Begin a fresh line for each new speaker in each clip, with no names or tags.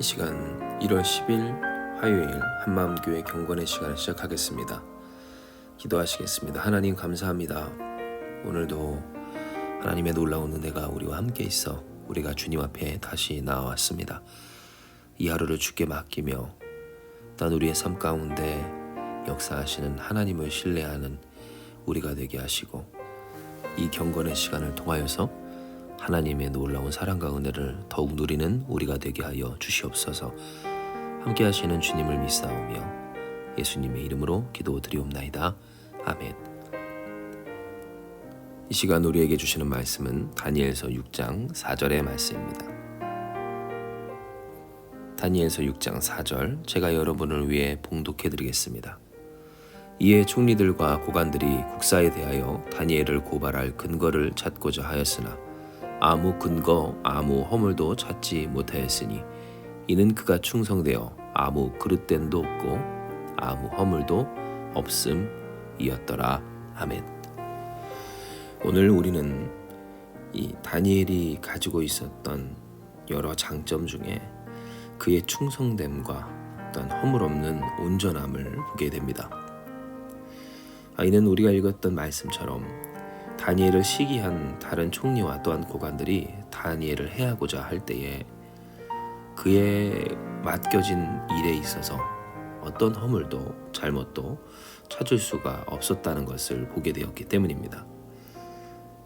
시간 1월 10일 화요일 한마음교회 경건의 시간을 시작하겠습니다. 기도하시겠습니다. 하나님 감사합니다. 오늘도 하나님의 놀라운 은혜가 우리와 함께 있어 우리가 주님 앞에 다시 나와왔습니다. 이 하루를 주께 맡기며 단 우리의 삶 가운데 역사하시는 하나님을 신뢰하는 우리가 되게 하시고 이 경건의 시간을 통하여서 하나님의 놀라운 사랑과 은혜를 더욱 누리는 우리가 되게 하여 주시옵소서. 함께 하시는 주님을 믿사오며 예수님의 이름으로 기도드리옵나이다. 아멘. 이 시간 우리에게 주시는 말씀은 다니엘서 6장 4절의 말씀입니다. 다니엘서 6장 4절 제가 여러분을 위해 봉독해드리겠습니다. 이에 총리들과 고관들이 국사에 대하여 다니엘을 고발할 근거를 찾고자 하였으나 아무 근거 아무 허물도 찾지 못하였으니 이는 그가 충성되어 아무 그릇됨도 없고 아무 허물도 없음이었더라. 아멘. 오늘 우리는 이 다니엘이 가지고 있었던 여러 장점 중에 그의 충성됨과 또한 허물 없는 온전함을 보게 됩니다. 이는 우리가 읽었던 말씀처럼 다니엘을 시기한 다른 총리와 또한 고관들이 다니엘을 해하고자 할 때에 그의 맡겨진 일에 있어서 어떤 허물도 잘못도 찾을 수가 없었다는 것을 보게 되었기 때문입니다.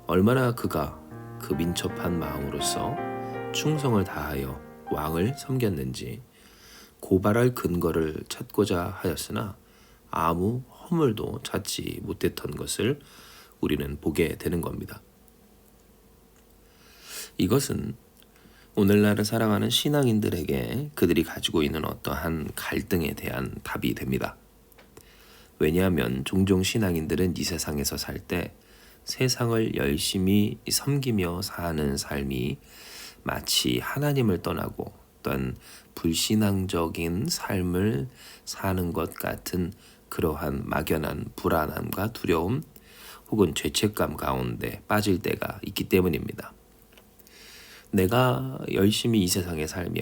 얼마나 그가 그 민첩한 마음으로서 충성을 다하여 왕을 섬겼는지 고발할 근거를 찾고자 하였으나 아무 허물도 찾지 못했던 것을 우리는 보게 되는 겁니다. 이것은 오늘날을 살아가는 신앙인들에게 그들이 가지고 있는 어떠한 갈등에 대한 답이 됩니다. 왜냐하면 종종 신앙인들은 이 세상에서 살 때 세상을 열심히 섬기며 사는 삶이 마치 하나님을 떠나고 또한 불신앙적인 삶을 사는 것 같은 그러한 막연한 불안함과 두려움 혹은 죄책감 가운데 빠질 때가 있기 때문입니다. 내가 열심히 이 세상에 살며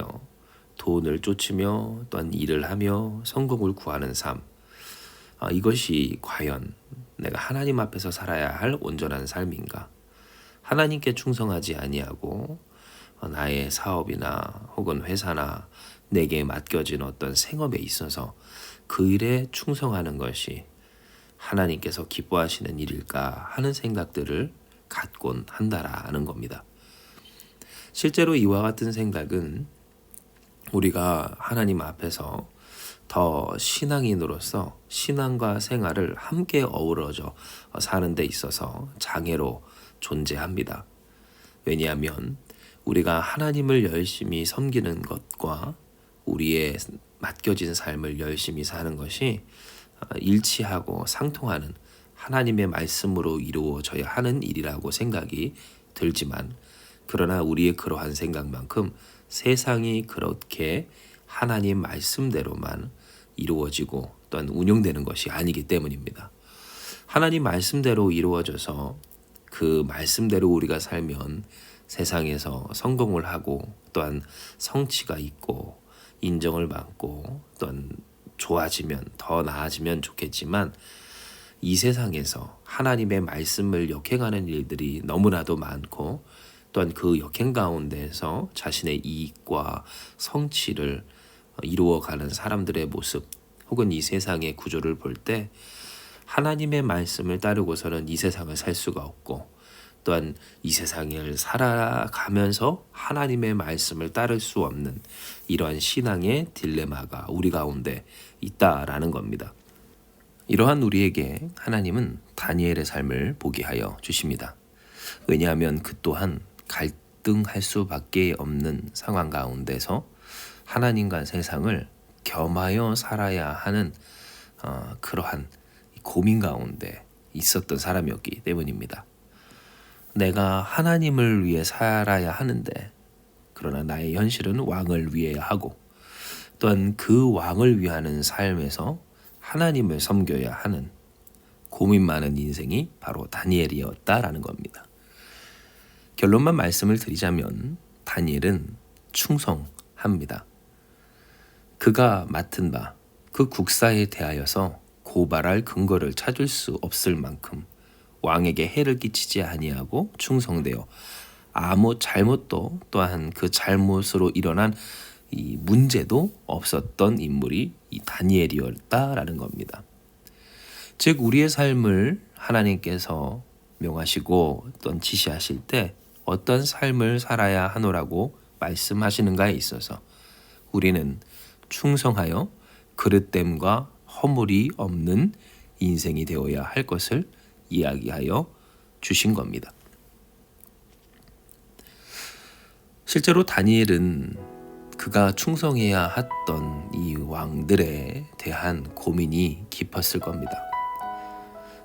돈을 쫓으며 또한 일을 하며 성공을 구하는 삶, 이것이 과연 내가 하나님 앞에서 살아야 할 온전한 삶인가? 하나님께 충성하지 아니하고 나의 사업이나 혹은 회사나 내게 맡겨진 어떤 생업에 있어서 그 일에 충성하는 것이 하나님께서 기뻐하시는 일일까 하는 생각들을 갖곤 한다라는 겁니다. 실제로 이와 같은 생각은 우리가 하나님 앞에서 더 신앙인으로서 신앙과 생활을 함께 어우러져 사는 데 있어서 장애로 존재합니다. 왜냐하면 우리가 하나님을 열심히 섬기는 것과 우리의 맡겨진 삶을 열심히 사는 것이 일치하고 상통하는 하나님의 말씀으로 이루어져야 하는 일이라고 생각이 들지만 그러나 우리의 그러한 생각만큼 세상이 그렇게 하나님 말씀대로만 이루어지고 또한 운영되는 것이 아니기 때문입니다. 하나님 말씀대로 이루어져서 그 말씀대로 우리가 살면 세상에서 성공을 하고 또한 성취가 있고 인정을 받고 또한 좋아지면 더 나아지면 좋겠지만 이 세상에서 하나님의 말씀을 역행하는 일들이 너무나도 많고 또한 그 역행 가운데에서 자신의 이익과 성취를 이루어가는 사람들의 모습 혹은 이 세상의 구조를 볼 때 하나님의 말씀을 따르고서는 이 세상을 살 수가 없고 또한 이 세상을 살아가면서 하나님의 말씀을 따를 수 없는 이러한 신앙의 딜레마가 우리 가운데 있다라는 겁니다. 이러한 우리에게 하나님은 다니엘의 삶을 보게 하여 주십니다. 왜냐하면 그 또한 갈등할 수밖에 없는 상황 가운데서 하나님과 세상을 겸하여 살아야 하는 그러한 고민 가운데 있었던 사람이었기 때문입니다. 내가 하나님을 위해 살아야 하는데 그러나 나의 현실은 왕을 위해야 하고 또한 그 왕을 위하는 삶에서 하나님을 섬겨야 하는 고민 많은 인생이 바로 다니엘이었다라는 겁니다. 결론만 말씀을 드리자면 다니엘은 충성합니다. 그가 맡은 바 그 국사에 대하여서 고발할 근거를 찾을 수 없을 만큼 왕에게 해를 끼치지 아니하고 충성되어 아무 잘못도 또한 그 잘못으로 일어난 이 문제도 없었던 인물이 이 다니엘이었다라는 겁니다. 즉 우리의 삶을 하나님께서 명하시고 어떤 지시하실 때 어떤 삶을 살아야 하노라고 말씀하시는가에 있어서 우리는 충성하여 그릇됨과 허물이 없는 인생이 되어야 할 것을 이야기하여 주신 겁니다. 실제로 다니엘은 그가 충성해야 했던 이 왕들에 대한 고민이 깊었을 겁니다.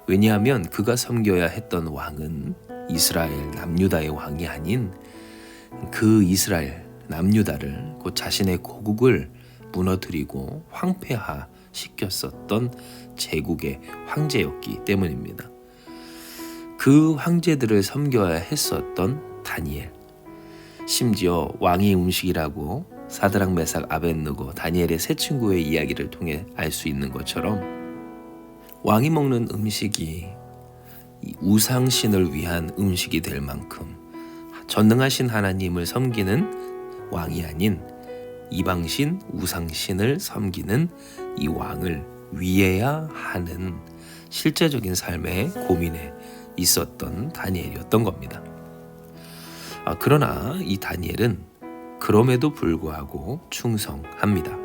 왜냐하면 그가 섬겨야 했던 왕은 이스라엘 남유다의 왕이 아닌 그 이스라엘 남유다를 곧 자신의 고국을 무너뜨리고 황폐화시켰었던 제국의 황제였기 때문입니다. 그 황제들을 섬겨야 했었던 다니엘, 심지어 왕의 음식이라고 사드락 메삭 아벳느고 다니엘의 세 친구의 이야기를 통해 알 수 있는 것처럼 왕이 먹는 음식이 우상신을 위한 음식이 될 만큼 전능하신 하나님을 섬기는 왕이 아닌 이방신, 우상신을 섬기는 이 왕을 위해야 하는 실제적인 삶의 고민에 있었던 다니엘이었던 겁니다. 그러나 이 다니엘은 그럼에도 불구하고 충성합니다.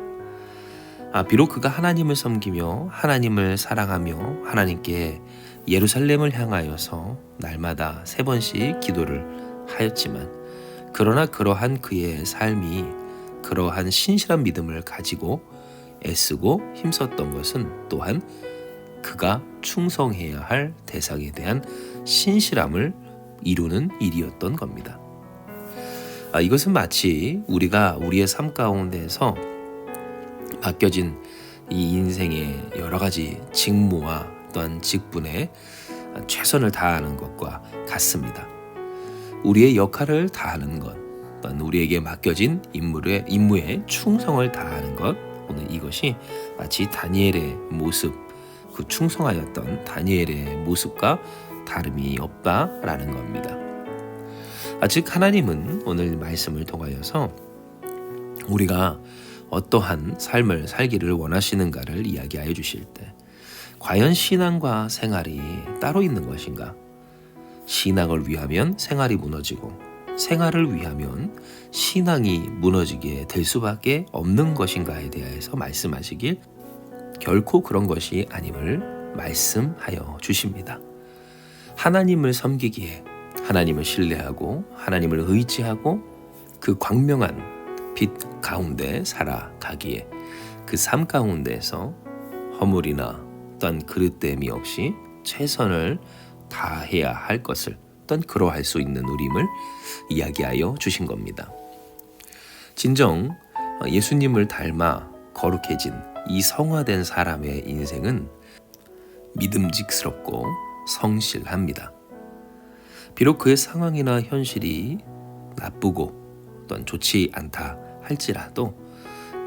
비록 그가 하나님을 섬기며 하나님을 사랑하며 하나님께 예루살렘을 향하여서 날마다 3번씩 기도를 하였지만 그러나 그러한 그의 삶이 그러한 신실한 믿음을 가지고 애쓰고 힘썼던 것은 또한 그가 충성해야 할 대상에 대한 신실함을 이루는 일이었던 겁니다. 이것은 마치 우리가 우리의 삶 가운데에서 맡겨진 이 인생의 여러 가지 직무와 또한 직분에 최선을 다하는 것과 같습니다. 우리의 역할을 다하는 것, 또한 우리에게 맡겨진 임무에 충성을 다하는 것, 오늘 이것이 마치 다니엘의 모습, 그 충성하였던 다니엘의 모습과 다름이 없다라는 겁니다. 즉 하나님은 오늘 말씀을 통하여서 우리가 어떠한 삶을 살기를 원하시는가를 이야기하여 주실 때 과연 신앙과 생활이 따로 있는 것인가? 신앙을 위하면 생활이 무너지고 생활을 위하면 신앙이 무너지게 될 수밖에 없는 것인가에 대해서 말씀하시길 결코 그런 것이 아님을 말씀하여 주십니다. 하나님을 섬기기에 하나님을 신뢰하고 하나님을 의지하고 그 광명한 빛 가운데 살아가기에 그 삶 가운데서 허물이나 또한 그릇됨이 없이 최선을 다해야 할 것을 또한 그러할 수 있는 우리임을 이야기하여 주신 겁니다. 진정 예수님을 닮아 거룩해진 이 성화된 사람의 인생은 믿음직스럽고 성실합니다. 비록 그의 상황이나 현실이 나쁘고 또한 좋지 않다 할지라도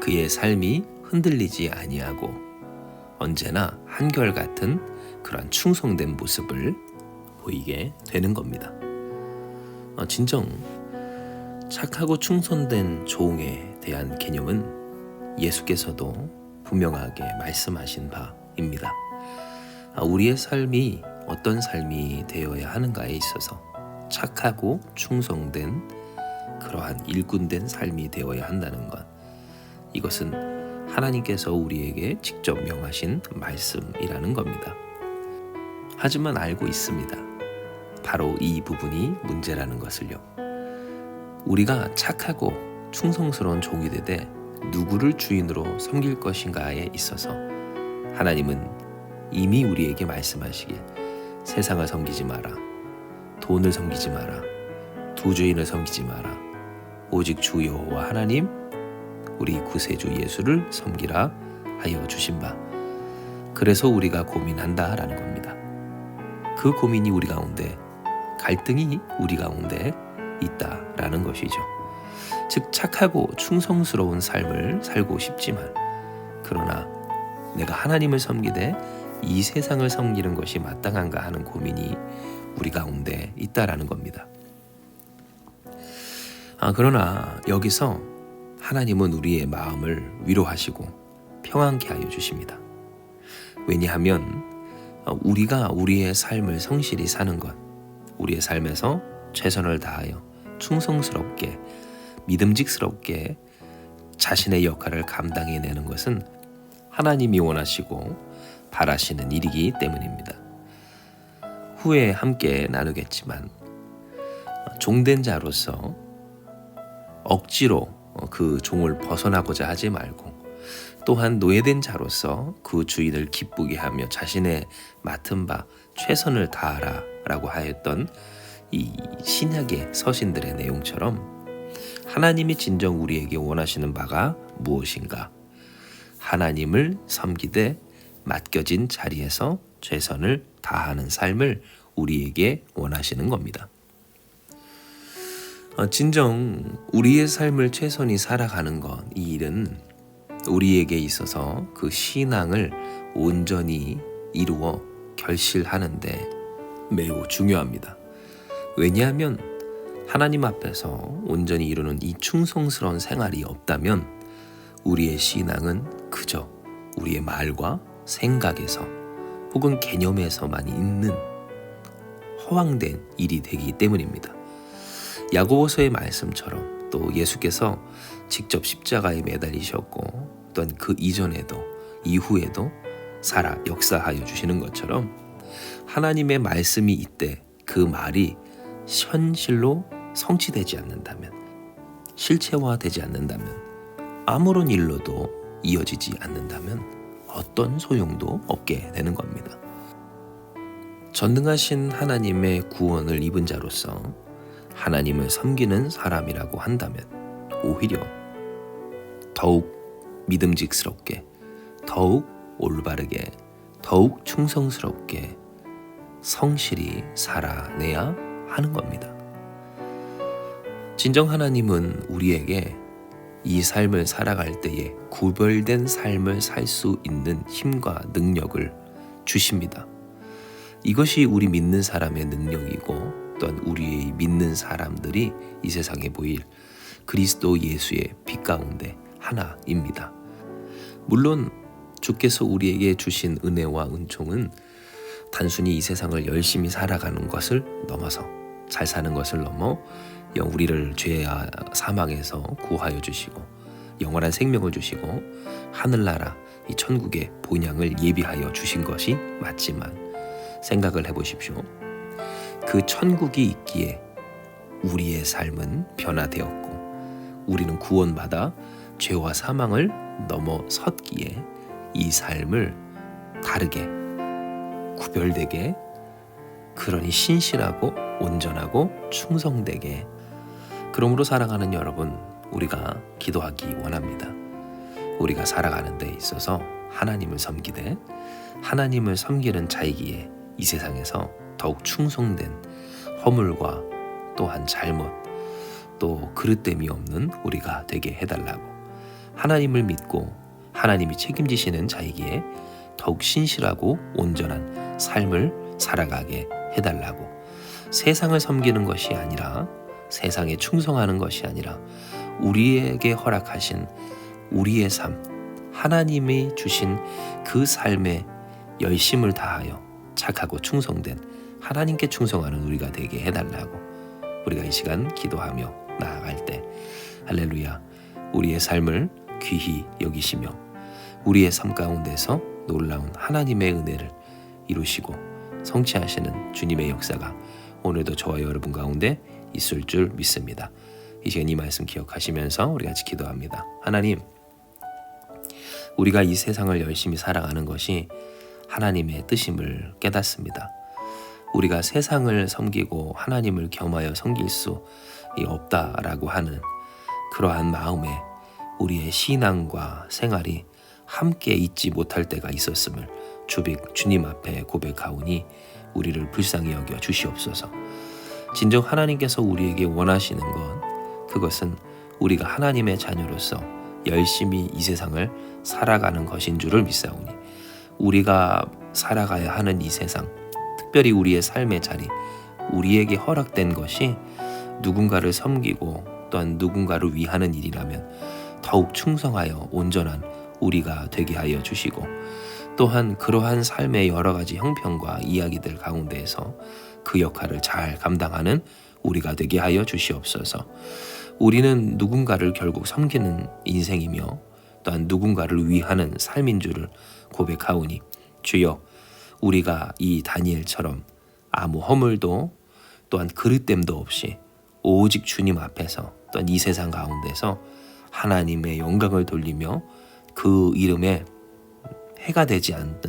그의 삶이 흔들리지 아니하고 언제나 한결같은 그러한 충성된 모습을 보이게 되는 겁니다. 진정 착하고 충성된 종에 대한 개념은 예수께서도 분명하게 말씀하신 바입니다. 우리의 삶이 어떤 삶이 되어야 하는가에 있어서 착하고 충성된 그러한 일꾼된 삶이 되어야 한다는 것, 이것은 하나님께서 우리에게 직접 명하신 말씀이라는 겁니다. 하지만 알고 있습니다. 바로 이 부분이 문제라는 것을요. 우리가 착하고 충성스러운 종이 되되 누구를 주인으로 섬길 것인가에 있어서 하나님은 이미 우리에게 말씀하시길 세상을 섬기지 마라, 돈을 섬기지 마라, 두 주인을 섬기지 마라, 오직 주 여호와 하나님 우리 구세주 예수를 섬기라 하여 주신 바, 그래서 우리가 고민한다라는 겁니다. 그 고민이 우리 가운데, 갈등이 우리 가운데 있다라는 것이죠. 즉 착하고 충성스러운 삶을 살고 싶지만 그러나 내가 하나님을 섬기되 이 세상을 섬기는 것이 마땅한가 하는 고민이 우리 가운데 있다라는 겁니다. 그러나 여기서 하나님은 우리의 마음을 위로하시고 평안케 하여 주십니다. 왜냐하면 우리가 우리의 삶을 성실히 사는 것, 우리의 삶에서 최선을 다하여 충성스럽게 믿음직스럽게 자신의 역할을 감당해내는 것은 하나님이 원하시고 바라시는 일이기 때문입니다. 후에 함께 나누겠지만 종된 자로서 억지로 그 종을 벗어나고자 하지 말고 또한 노예된 자로서 그 주인을 기쁘게 하며 자신의 맡은 바 최선을 다하라 라고 하였던 이 신약의 서신들의 내용처럼 하나님이 진정 우리에게 원하시는 바가 무엇인가? 하나님을 섬기되 맡겨진 자리에서 최선을 다하는 삶을 우리에게 원하시는 겁니다. 진정 우리의 삶을 최선히 살아가는 것, 이 일은 우리에게 있어서 그 신앙을 온전히 이루어 결실하는데 매우 중요합니다. 왜냐하면 하나님 앞에서 온전히 이루는 이 충성스러운 생활이 없다면 우리의 신앙은 그저 우리의 말과 생각에서 혹은 개념에서만 있는 허황된 일이 되기 때문입니다. 야고보서의 말씀처럼 또 예수께서 직접 십자가에 매달리셨고 또한 그 이전에도 이후에도 살아 역사하여 주시는 것처럼 하나님의 말씀이 이때 그 말이 현실로 성취되지 않는다면, 실체화되지 않는다면, 아무런 일로도 이어지지 않는다면 어떤 소용도 없게 되는 겁니다. 전능하신 하나님의 구원을 입은 자로서 하나님을 섬기는 사람이라고 한다면 오히려 더욱 믿음직스럽게, 더욱 올바르게, 더욱 충성스럽게 성실히 살아내야 하는 겁니다. 진정 하나님은 우리에게 이 삶을 살아갈 때에 구별된 삶을 살 수 있는 힘과 능력을 주십니다. 이것이 우리 믿는 사람의 능력이고 또한 우리의 믿는 사람들이 이 세상에 보일 그리스도 예수의 빛 가운데 하나입니다. 물론 주께서 우리에게 주신 은혜와 은총은 단순히 이 세상을 열심히 살아가는 것을 넘어서, 잘 사는 것을 넘어 우리를 죄와 사망에서 구하여 주시고 영원한 생명을 주시고 하늘나라 이 천국의 본향을 예비하여 주신 것이 맞지만 생각을 해보십시오. 그 천국이 있기에 우리의 삶은 변화되었고 우리는 구원받아 죄와 사망을 넘어섰기에 이 삶을 다르게 구별되게, 그러니 신실하고 온전하고 충성되게, 그러므로 살아가는 여러분, 우리가 기도하기 원합니다. 우리가 살아가는 데 있어서 하나님을 섬기되 하나님을 섬기는 자이기에 이 세상에서 더욱 충성된 허물과 또한 잘못, 또 그릇됨이 없는 우리가 되게 해달라고, 하나님을 믿고 하나님이 책임지시는 자이기에 더욱 신실하고 온전한 삶을 살아가게 해달라고, 세상을 섬기는 것이 아니라, 세상에 충성하는 것이 아니라 우리에게 허락하신 우리의 삶, 하나님이 주신 그 삶에 열심을 다하여 착하고 충성된 하나님께 충성하는 우리가 되게 해달라고 우리가 이 시간 기도하며 나아갈 때 할렐루야, 우리의 삶을 귀히 여기시며 우리의 삶 가운데서 놀라운 하나님의 은혜를 이루시고 성취하시는 주님의 역사가 오늘도 저와 여러분 가운데 있을 줄 믿습니다. 이 시간 이 말씀 기억하시면서 우리 같이 기도합니다. 하나님, 우리가 이 세상을 열심히 살아가는 것이 하나님의 뜻임을 깨닫습니다. 우리가 세상을 섬기고 하나님을 겸하여 섬길 수 없다라고 하는 그러한 마음에 우리의 신앙과 생활이 함께 있지 못할 때가 있었음을 주님 앞에 고백하오니 우리를 불쌍히 여겨 주시옵소서. 진정 하나님께서 우리에게 원하시는 것, 그것은 우리가 하나님의 자녀로서 열심히 이 세상을 살아가는 것인 줄을 믿사오니 우리가 살아가야 하는 이 세상, 특별히 우리의 삶의 자리, 우리에게 허락된 것이 누군가를 섬기고 또한 누군가를 위하는 일이라면 더욱 충성하여 온전한 우리가 되게 하여 주시고, 또한 그러한 삶의 여러 가지 형편과 이야기들 가운데에서 그 역할을 잘 감당하는 우리가 되게 하여 주시옵소서. 우리는 누군가를 결국 섬기는 인생이며 또한 누군가를 위하는 삶인 줄을 고백하오니 주여, 우리가 이 다니엘처럼 아무 허물도 또한 그릇됨도 없이 오직 주님 앞에서 또한 이 세상 가운데서 하나님의 영광을 돌리며 그 이름에 해가 되지 않는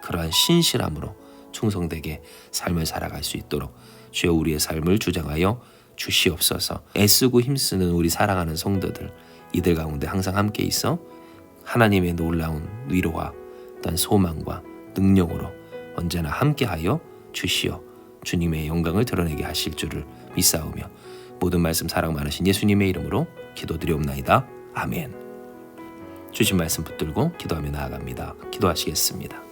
그러한 신실함으로 충성되게 삶을 살아갈 수 있도록 주여 우리의 삶을 주장하여 주시옵소서. 애쓰고 힘쓰는 우리 사랑하는 성도들, 이들 가운데 항상 함께 있어 하나님의 놀라운 위로와 또한 소망과 능력으로 언제나 함께하여 주시어 주님의 영광을 드러내게 하실 줄을 믿사오며 모든 말씀 사랑 많으신 예수님의 이름으로 기도드리옵나이다. 아멘. 주신 말씀 붙들고 기도하며 나아갑니다. 기도하시겠습니다.